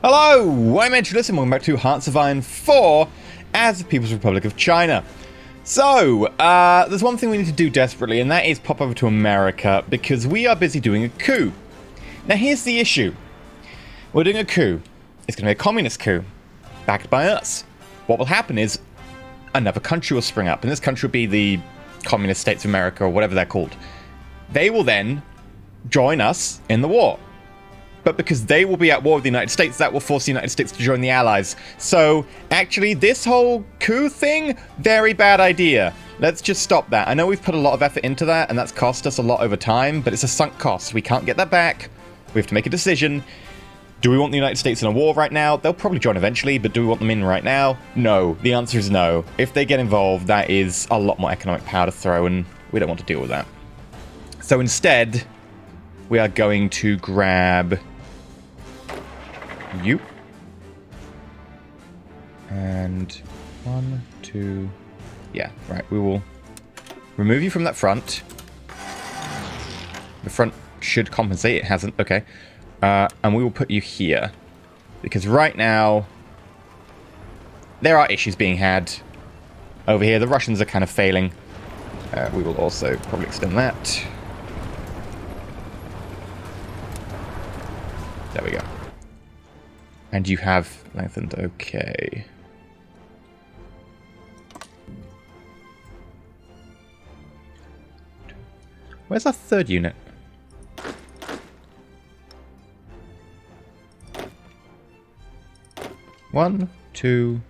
Hello, I'm EnterElysium and welcome back to Hearts of Iron 4 as the People's Republic of China. So, there's one thing we need to do desperately, and that is pop over to America, because we are busy doing a coup. Now here's the issue. We're doing a coup. It's going to be a communist coup, backed by us. What will happen is, another country will spring up, and this country will be the Communist States of America, or whatever they're called. They will then join us in the war. But because they will be at war with the United States, that will force the United States to join the Allies. So, actually, this whole coup thing, very bad idea. Let's just stop that. I know we've put a lot of effort into that, and that's cost us a lot over time, but it's a sunk cost. We can't get that back. We have to make a decision. Do we want the United States in a war right now? They'll probably join eventually, but do we want them in right now? No. The answer is no. If they get involved, that is a lot more economic power to throw, and we don't want to deal with that. So instead, we are going to grab you. And 1, 2... Yeah, right. We will remove you from that front. The front should compensate. It hasn't. Okay. And we will put you here. Because right now, there are issues being had over here. The Russians are kind of failing. We will also probably extend that. There we go. And you have lengthened. Okay. Where's our third unit? One, two,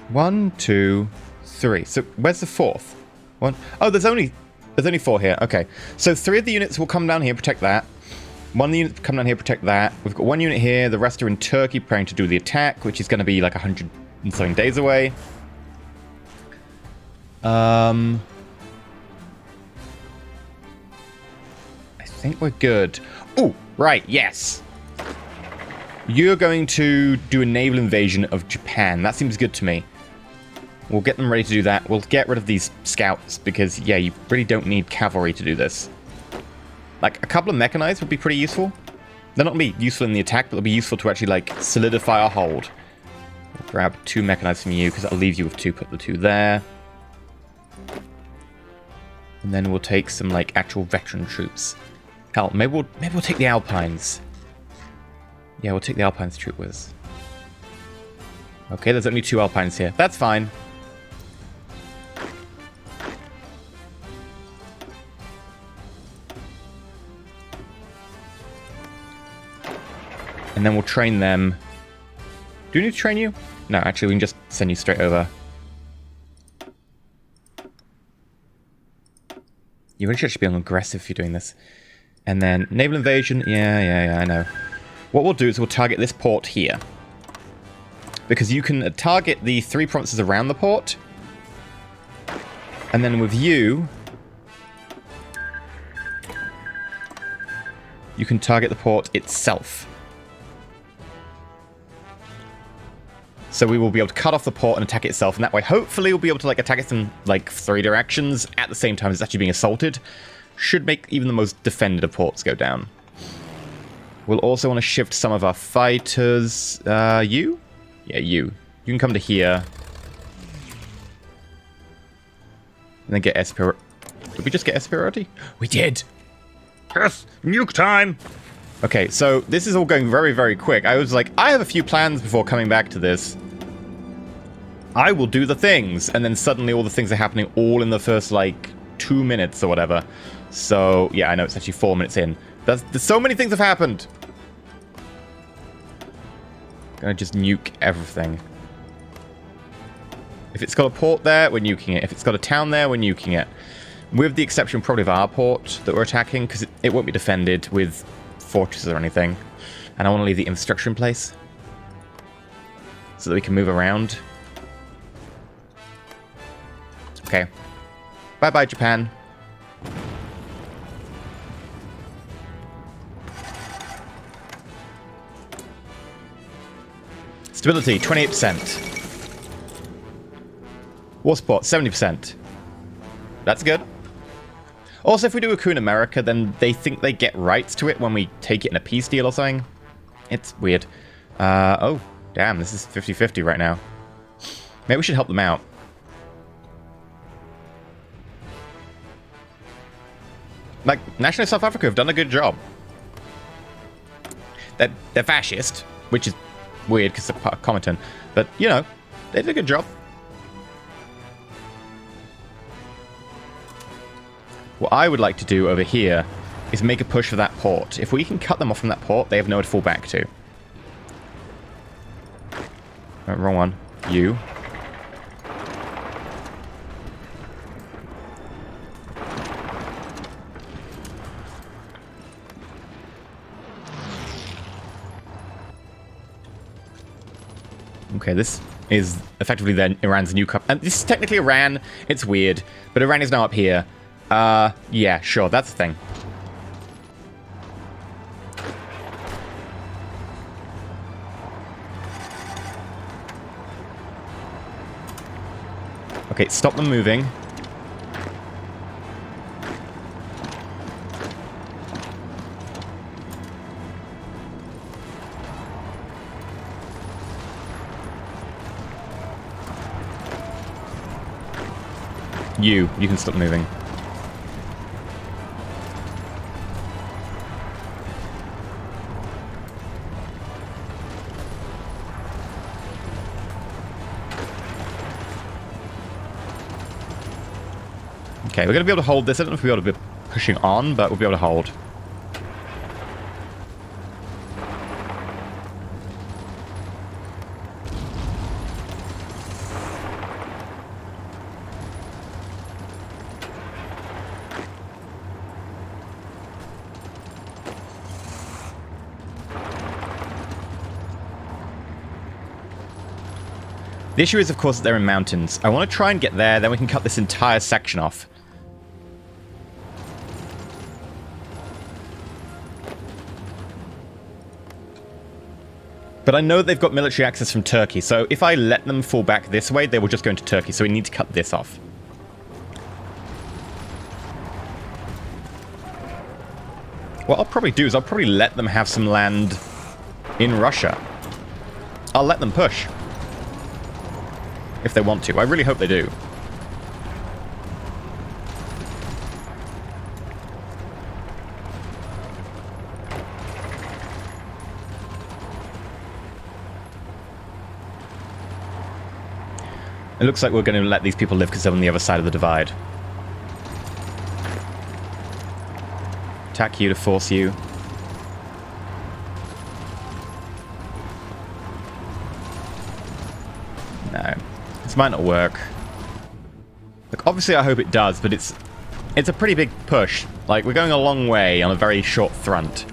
1, 2, 3. So where's the fourth one? Oh, there's only 4 here. Okay, so 3 of the units will come down here, protect that. 1 of the units come down here, protect that. We've got 1 unit here. The rest are in Turkey, preparing to do the attack, which is going to be like 100 and something days away. I think we're good. Oh, right, yes. You're going to do a naval invasion of Japan. That seems good to me. We'll get them ready to do that. We'll get rid of these scouts because, yeah, you really don't need cavalry to do this. Like, a couple of mechanized would be pretty useful. They're not going to be useful in the attack, but they'll be useful to actually, like, solidify our hold. We'll grab 2 mechanized from you because that'll leave you with 2. Put the 2 there. And then we'll take some, like, actual veteran troops. Hell, maybe we'll take the Alpines. Yeah, we'll take the Alpines troop with us. Okay, there's only 2 Alpines here. That's fine. And then we'll train them. Do we need to train you? No, actually, we can just send you straight over. You really should be on aggressive if you're doing this. And then naval invasion. Yeah, I know. What we'll do is we'll target this port here. Because you can target the 3 provinces around the port. And then with you, you can target the port itself. So we will be able to cut off the port and attack it itself, and that way hopefully we'll be able to like attack it in like 3 directions at the same time as it's actually being assaulted. Should make even the most defended of ports go down. We'll also want to shift some of our fighters. You? Yeah, you. You can come to here. And then get Espir... Did we just get Espirati? We did! Yes! Nuke time! Okay, so this is all going very, very quick. I was like, I have a few plans before coming back to this. I will do the things. And then suddenly all the things are happening all in the first, like, 2 minutes or whatever. So, yeah, I know it's actually 4 minutes in. There's so many things have happened. Gonna just nuke everything. If it's got a port there, we're nuking it. If it's got a town there, we're nuking it. With the exception probably of our port that we're attacking, because it won't be defended with fortresses or anything. And I want to leave the infrastructure in place so that we can move around. Okay. Bye-bye, Japan. Stability, 28%. War support, 70%. That's good. Also, if we do a coup in America, then they think they get rights to it when we take it in a peace deal or something. It's weird. Oh, damn, this is 50-50 right now. Maybe we should help them out. Like, National South Africa have done a good job. They're fascist, which is weird because they're part of Comintern. But, you know, they did a good job. What I would like to do over here is make a push for that port. If we can cut them off from that port, they have nowhere to fall back to. Wrong one. You. Okay, this is effectively then Iran's new cup. And this is technically Iran. It's weird. But Iran is now up here. Yeah, sure, that's the thing. Okay, stop them moving. You can stop moving. Okay, we're going to be able to hold this. I don't know if we'll be able to be pushing on, but we'll be able to hold. The issue is, of course, that they're in mountains. I want to try and get there, then we can cut this entire section off. But I know they've got military access from Turkey, so if I let them fall back this way, they will just go into Turkey, so we need to cut this off. What I'll probably do is I'll probably let them have some land in Russia. I'll let them push. If they want to. I really hope they do. It looks like we're going to let these people live because they're on the other side of the divide. Attack you to force you. No. This might not work. Look, obviously I hope it does, but it's a pretty big push. Like, we're going a long way on a very short front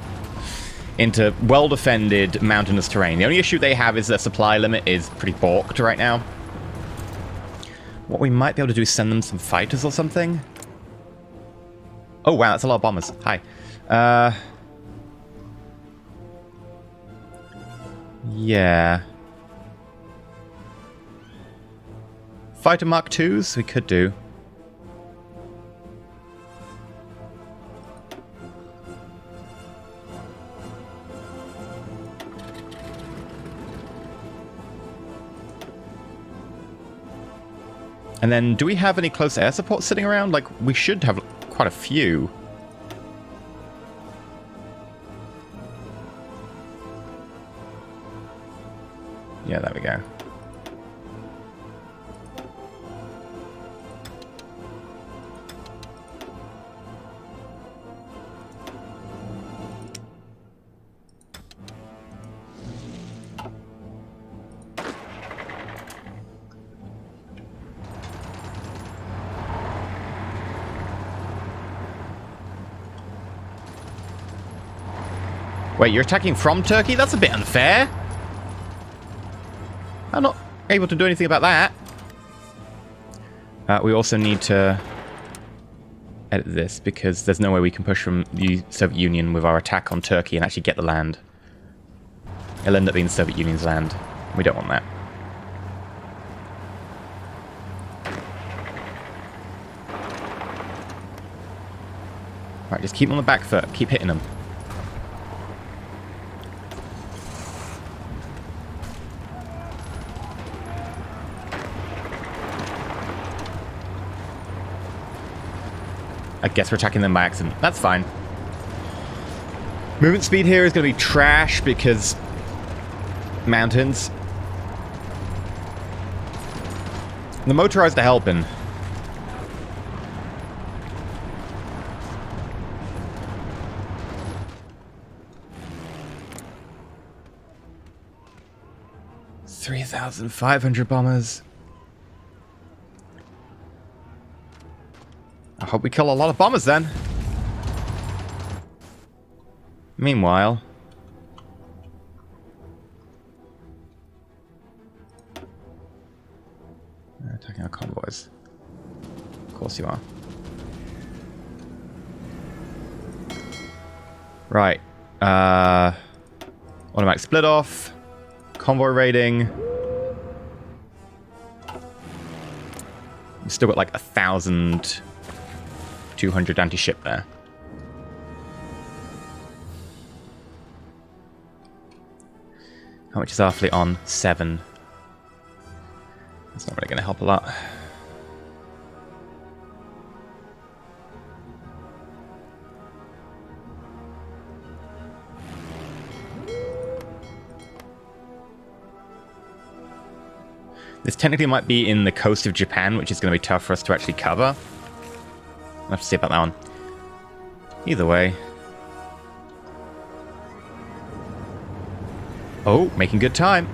into well-defended mountainous terrain. The only issue they have is their supply limit is pretty balked right now. What we might be able to do is send them some fighters or something. Oh, wow, that's a lot of bombers. Hi. Yeah. Fighter Mark IIs? We could do. And then, do we have any close air support sitting around? Like, we should have quite a few. Yeah, there we go. Wait, you're attacking from Turkey? That's a bit unfair. I'm not able to do anything about that. We also need to edit this because there's no way we can push from the Soviet Union with our attack on Turkey and actually get the land. It'll end up being the Soviet Union's land. We don't want that. Right, just keep them on the back foot. Keep hitting them. I guess we're attacking them by accident. That's fine. Movement speed here is going to be trash because mountains. The motorized are helping. $3,500 bombers. I hope we kill a lot of bombers then. Meanwhile, attacking our convoys. Of course you are. Right. Automatic split off. Convoy raiding. We've still got like 1,200 anti-ship there. How much is our fleet on? 7. That's not really going to help a lot. This technically might be in the coast of Japan, which is going to be tough for us to actually cover. I'll have to see about that one. Either way. Oh, making good time.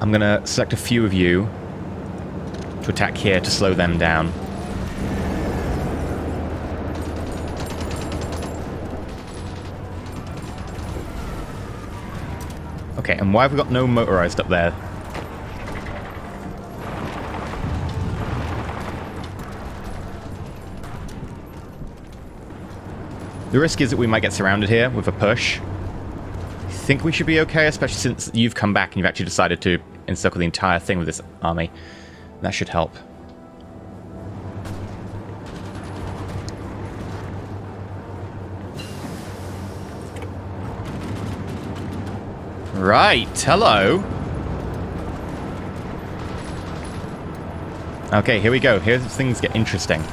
I'm going to select a few of you to attack here to slow them down. Okay, and why have we got no motorized up there? The risk is that we might get surrounded here with a push. I think we should be okay, especially since you've come back and you've actually decided to encircle the entire thing with this army. That should help. Right, hello. Okay, here we go. Here's things get interesting.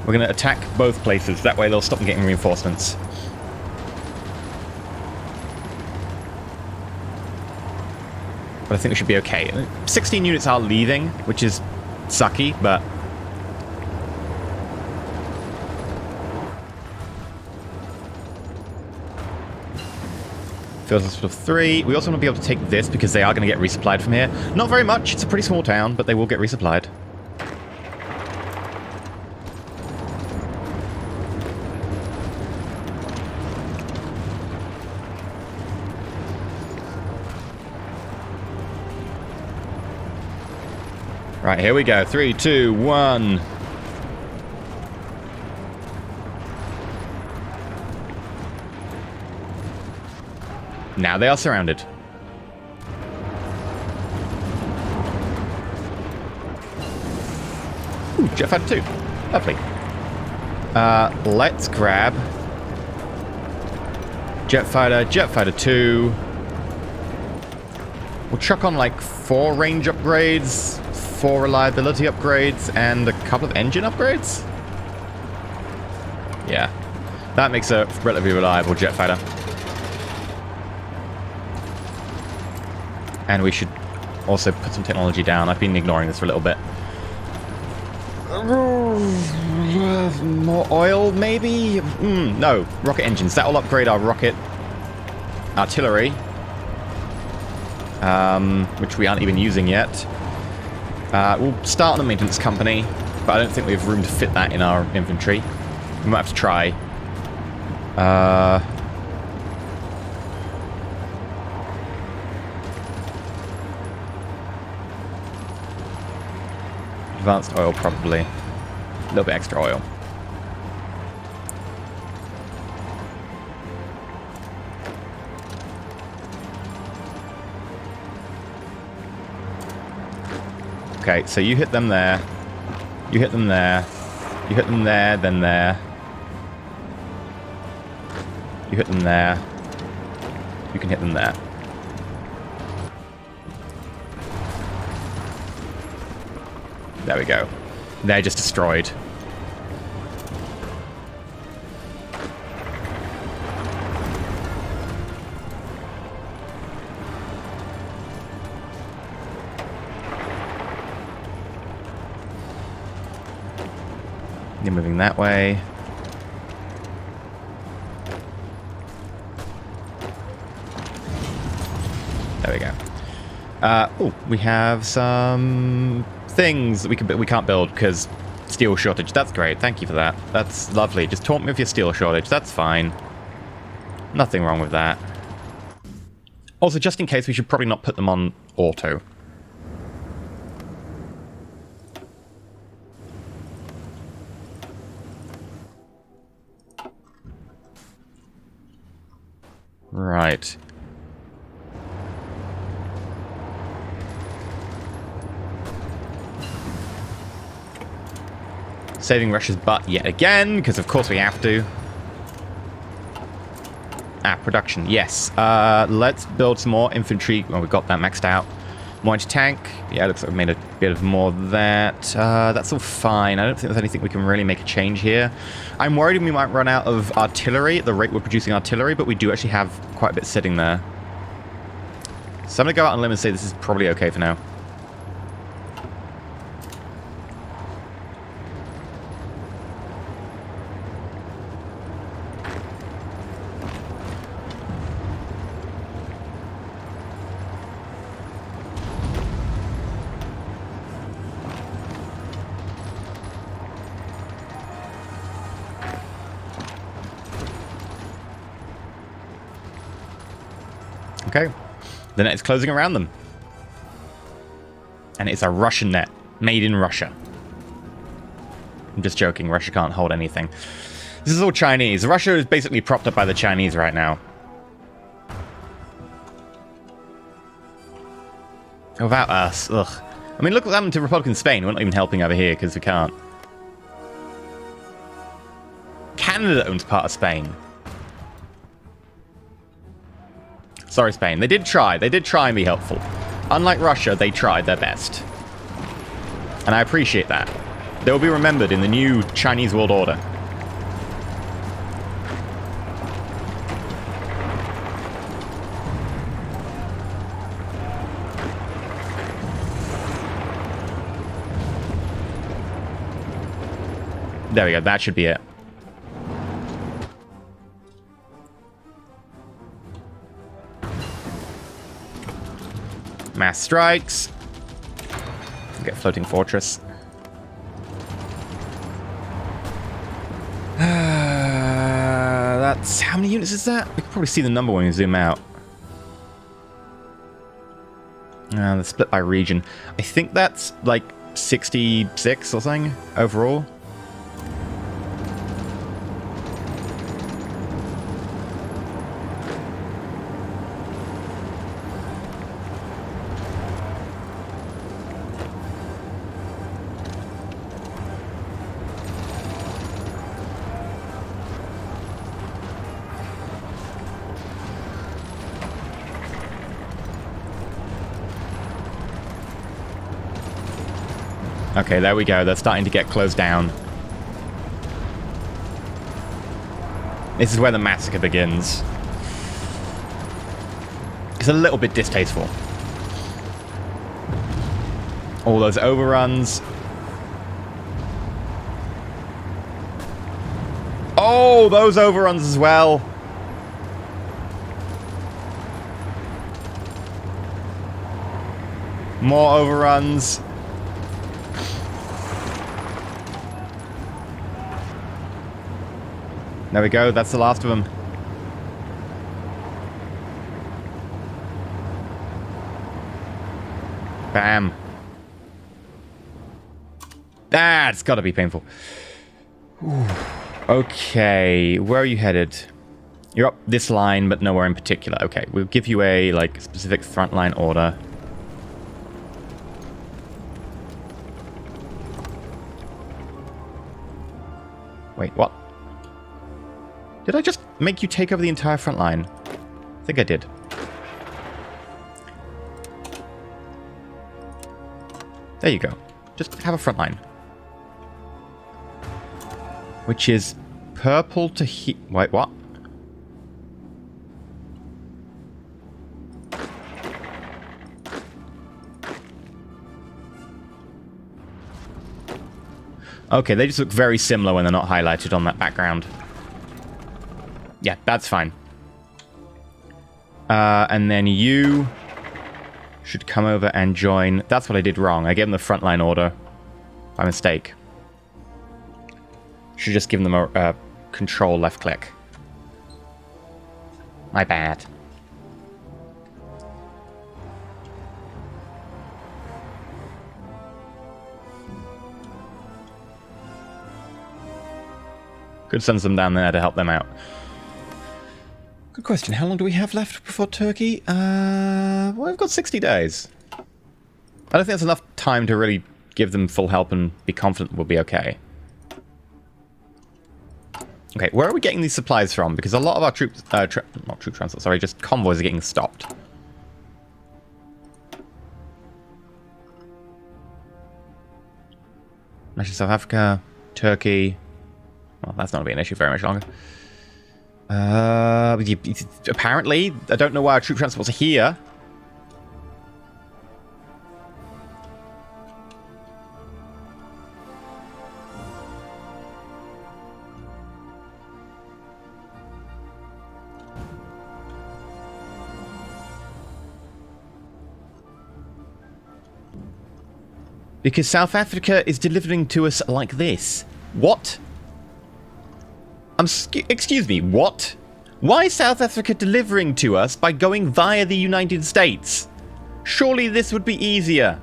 We're going to attack both places. That way they'll stop them getting reinforcements. But I think we should be okay. 16 units are leaving, which is sucky, but... Fills us with 3. We also want to be able to take this because they are going to get resupplied from here. Not very much. It's a pretty small town, but they will get resupplied. Right, here we go. 3, 2, 1. Now they are surrounded. Ooh, jet fighter 2. Lovely. Let's grab jet fighter 2. We'll chuck on like 4 range upgrades, 4 reliability upgrades, and a couple of engine upgrades? Yeah. That makes a relatively reliable jet fighter. And we should also put some technology down. I've been ignoring this for a little bit. More oil, maybe? No. Rocket engines. That will upgrade our rocket artillery. Which we aren't even using yet. We'll start on a maintenance company, but I don't think we have room to fit that in our inventory. We might have to try. Advanced oil, probably. A little bit extra oil. Okay, so you hit them there. You hit them there. You hit them there, then there. You hit them there. You can hit them there. There we go. They're just destroyed. You're moving that way. There we go. Oh, we have some things that we can't build because steel shortage. That's great. Thank you for that. That's lovely. Just taunt me with your steel shortage. That's fine. Nothing wrong with that. Also, just in case, we should probably not put them on auto. Right. Saving Russia's butt yet again, because of course we have to. Ah, production, yes. Let's build some more infantry. Well, we've got that maxed out. More anti-tank. Yeah, looks like we've made a bit of more of that. That's all fine. I don't think there's anything we can really make a change here. I'm worried we might run out of artillery at the rate we're producing artillery, but we do actually have quite a bit sitting there. So I'm going to go out on a limb and say this is probably okay for now. Okay, the net is closing around them. And it's a Russian net, made in Russia. I'm just joking, Russia can't hold anything. This is all Chinese. Russia is basically propped up by the Chinese right now. Without us, ugh. I mean, look what happened to Republican Spain. We're not even helping over here because we can't. Canada owns part of Spain. Sorry, Spain. They did try. They did try and be helpful. Unlike Russia, they tried their best. And I appreciate that. They will be remembered in the new Chinese world order. There we go. That should be it. Mass strikes. Get floating fortress. That's how many units is that? We can probably see the number when we zoom out. They're split by region. I think that's like 66 or something overall. Okay, there we go. They're starting to get closed down. This is where the massacre begins. It's a little bit distasteful. All those overruns. Oh, those overruns as well. More overruns. There we go, that's the last of them. That's got to be painful. Ooh. Okay, where are you headed? You're up this line, but nowhere in particular. Okay, we'll give you a, like, specific frontline order. Wait, what? Did I just make you take over the entire front line? I think I did. There you go. Just have a front line. Which is purple to he... Wait, what? Okay, they just look very similar when they're not highlighted on that background. Yeah, that's fine. And then you should come over and join. That's what I did wrong. I gave them the frontline order by mistake. Should just give them a control left click. My bad. Could send them down there to help them out. Good question. How long do we have left before Turkey? Well, we've got 60 days. I don't think that's enough time to really give them full help and be confident we'll be okay. Okay, where are we getting these supplies from? Because a lot of our troops... not troop transport, sorry, just convoys are getting stopped. Actually, South Africa, Turkey... Well, that's not going to be an issue very much longer. Apparently, I don't know why our troop transports are here. Because South Africa is delivering to us like this. What? Excuse me, what? Why is South Africa delivering to us by going via the United States? Surely this would be easier.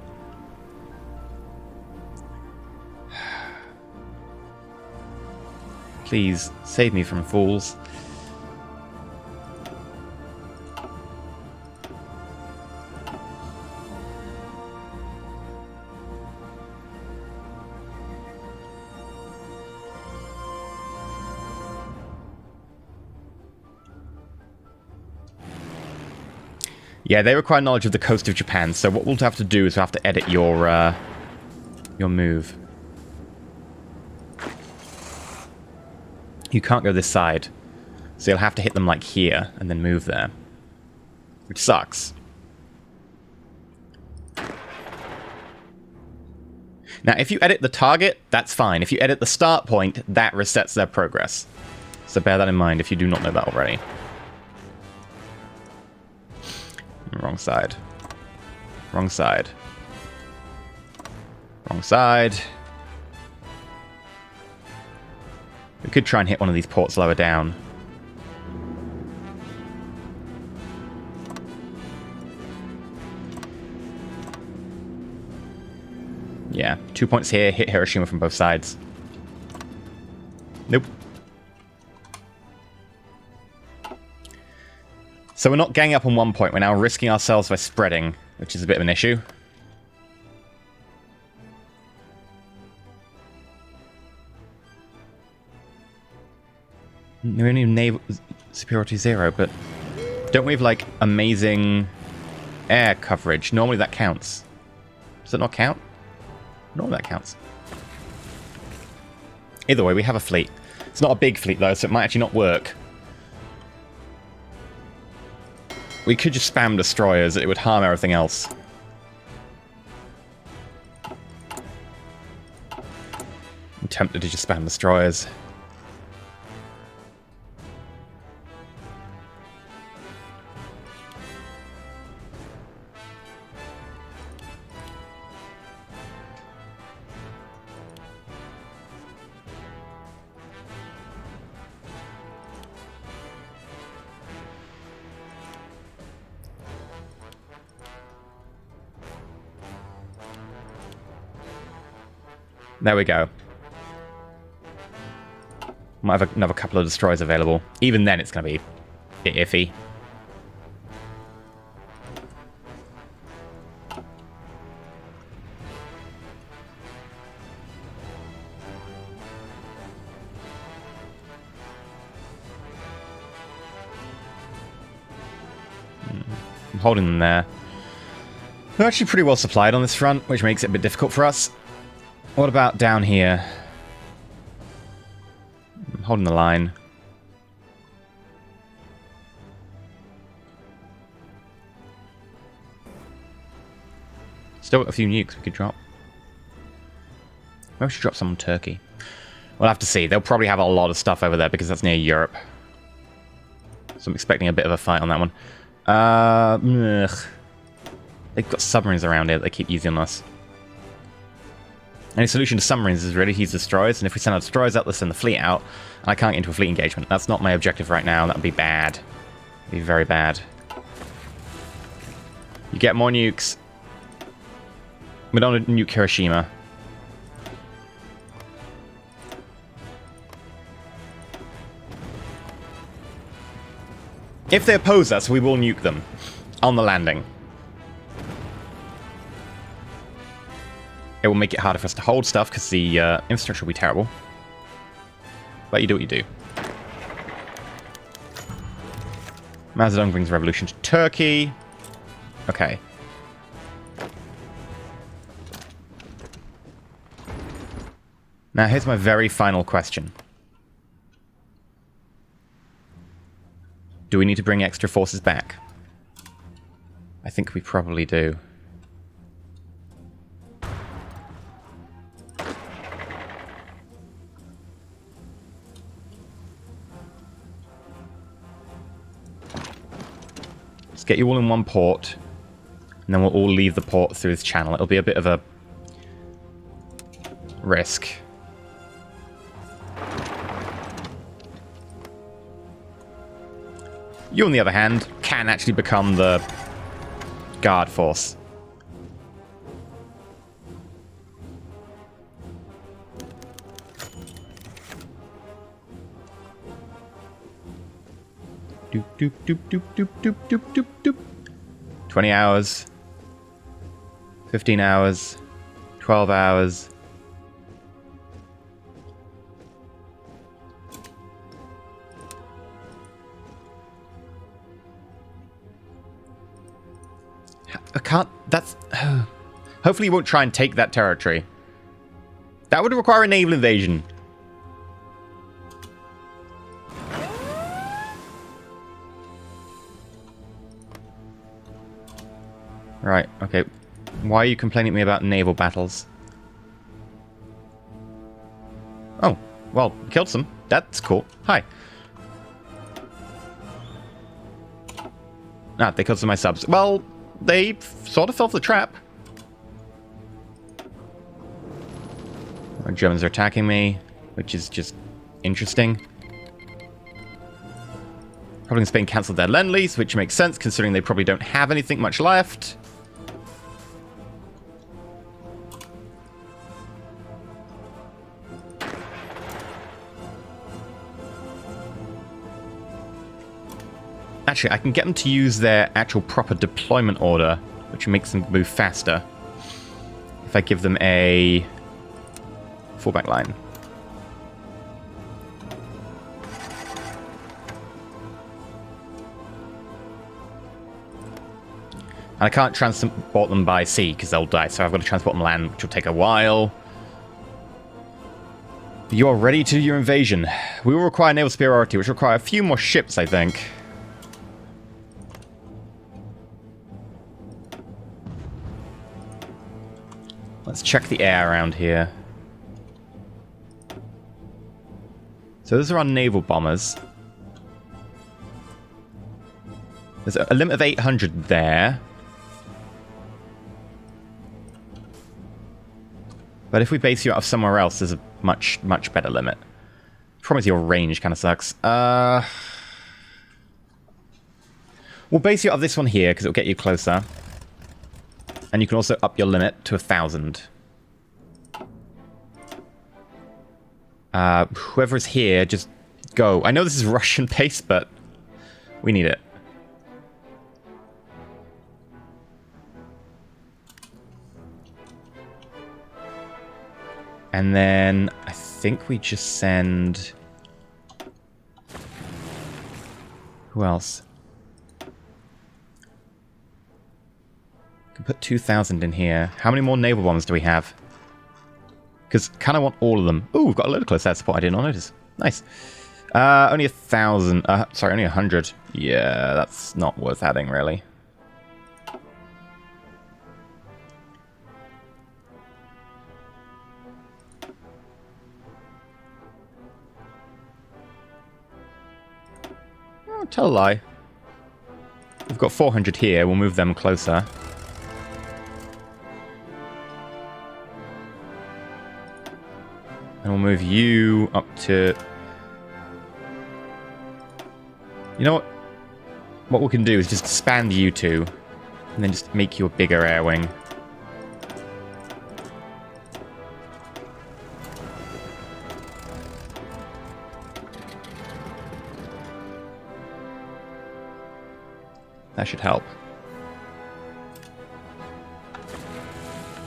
Please, save me from fools. Yeah, they require knowledge of the coast of Japan, so what we'll have to do is we'll have to edit your move. You can't go this side, so you'll have to hit them like here, and then move there. Which sucks. Now, if you edit the target, that's fine. If you edit the start point, that resets their progress. So bear that in mind if you do not know that already. Wrong side. Wrong side. Wrong side. We could try and hit one of these ports lower down. Yeah, 2 points here, hit Hiroshima from both sides. Nope. So we're not ganging up on one point, we're now risking ourselves by spreading, which is a bit of an issue. We only have naval superiority 0, but don't we have, like, amazing air coverage? Normally that counts. Does it not count? Normally that counts. Either way, we have a fleet. It's not a big fleet, though, so it might actually not work. We could just spam destroyers, it would harm everything else. I'm tempted to just spam destroyers. There we go. Might have another couple of destroyers available. Even then, it's going to be a bit iffy. I'm holding them there. They're actually pretty well supplied on this front, which makes it a bit difficult for us. What about down here? I'm holding the line. Still got a few nukes we could drop. Maybe we should drop some on Turkey. We'll have to see. They'll probably have a lot of stuff over there because that's near Europe. So I'm expecting a bit of a fight on that one. They've got submarines around here that they keep using on us. Any solution to submarines is really use destroyers, and if we send our destroyers out, let's send the fleet out, and I can't get into a fleet engagement. That's not my objective right now. That would be bad. It'd be very bad. You get more nukes. We don't want to nuke Hiroshima. If they oppose us, we will nuke them on the landing. It will make it harder for us to hold stuff because the infrastructure will be terrible. But you do what you do. Mazedon brings revolution to Turkey. Okay. Now here's my very final question. Do we need to bring extra forces back? I think we probably do. Let's get you all in one port, and then we'll all leave the port through this channel. It'll be a bit of a risk. You, on the other hand, can actually become the guard force. Doop, doop, doop, doop, doop, doop, doop, doop, doop. 20 hours. 15 hours. 12 hours. I can't... That's... Hopefully you won't try and take that territory. That would require a naval invasion. Right, okay. Why are you complaining to me about naval battles? Oh, well, killed some. That's cool. Hi. Ah, they killed some of my subs. Well... They sort of fell for the trap. Our Germans are attacking me, which is just interesting. Probably Spain cancelled their Lend-Lease, which makes sense considering they probably don't have anything much left. Actually, I can get them to use their actual proper deployment order, which makes them move faster. If I give them a fallback line. And I can't transport them by sea because they'll die, so I've got to transport them land, which will take a while. You are ready to do your invasion. We will require naval superiority, which will require a few more ships, I think. Let's check the air around here. So those are our naval bombers. There's a limit of 800 there. But if we base you out of somewhere else, there's a much, much better limit. Promise your range kind of sucks. We'll base you out of this one here, because it'll get you closer. And you can also up your limit to 1,000. Whoever's here, just go. I know this is Russian pace, but we need it. And then I think we just send... Who else? Can put 2,000 in here. How many more naval bombs do we have? Because kind of want all of them. Ooh, we've got a load of close air support I did not notice. Nice. Only 1,000. Sorry, only 100. Yeah, that's not worth adding, really. Oh, tell a lie. We've got 400 here. We'll move them closer. And we'll move you up to... You know what? What we can do is just expand you two. And then just make you a bigger air wing. That should help.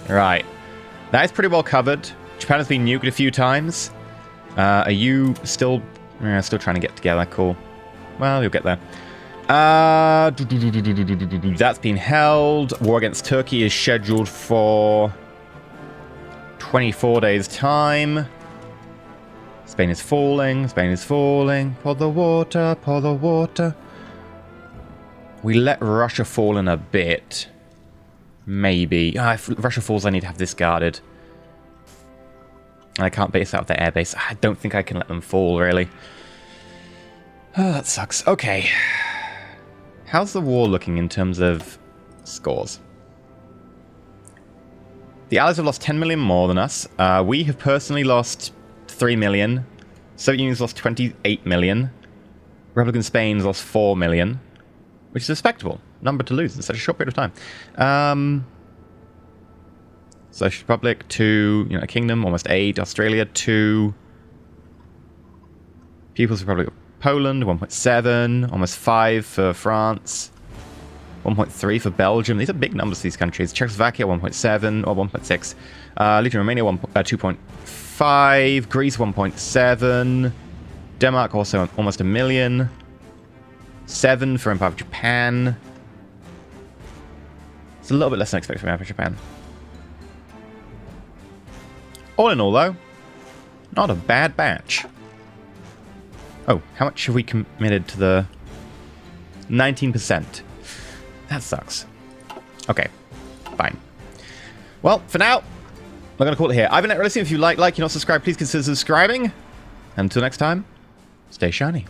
Right. That is pretty well covered. Japan has been nuked a few times. Are you still... still trying to get together. Cool. Well, you'll get there. That's been held. War against Turkey is scheduled for 24 days' time. Spain is falling. Spain is falling. Pour the water. Pour the water. We let Russia fall in a bit. Maybe. If Russia falls, I need to have this guarded. And I can't base out their airbase. I don't think I can let them fall, really. Oh, that sucks. Okay. How's the war looking in terms of scores? The Allies have lost 10 million more than us. We have personally lost 3 million. Soviet Union's lost 28 million. Republican Spain's lost 4 million. Which is a respectable number to lose in such a short period of time. Social Republic, 2. United Kingdom, almost 8. Australia, 2. People's Republic of Poland, 1.7. Almost 5 for France. 1.3 for Belgium. These are big numbers for these countries. Czechoslovakia, 1.7 or 1.6. Legion Romania, 2.5. Greece, 1.7. Denmark, also almost a million. 7 for Empire of Japan. It's a little bit less than expected from Empire of Japan. All in all, though, not a bad batch. Oh, how much have we committed to the... 19%. That sucks. Okay, fine. Well, for now, I'm going to call it here. I've been EnterElysium. If you like, you're not subscribed, please consider subscribing. Until next time, stay shiny.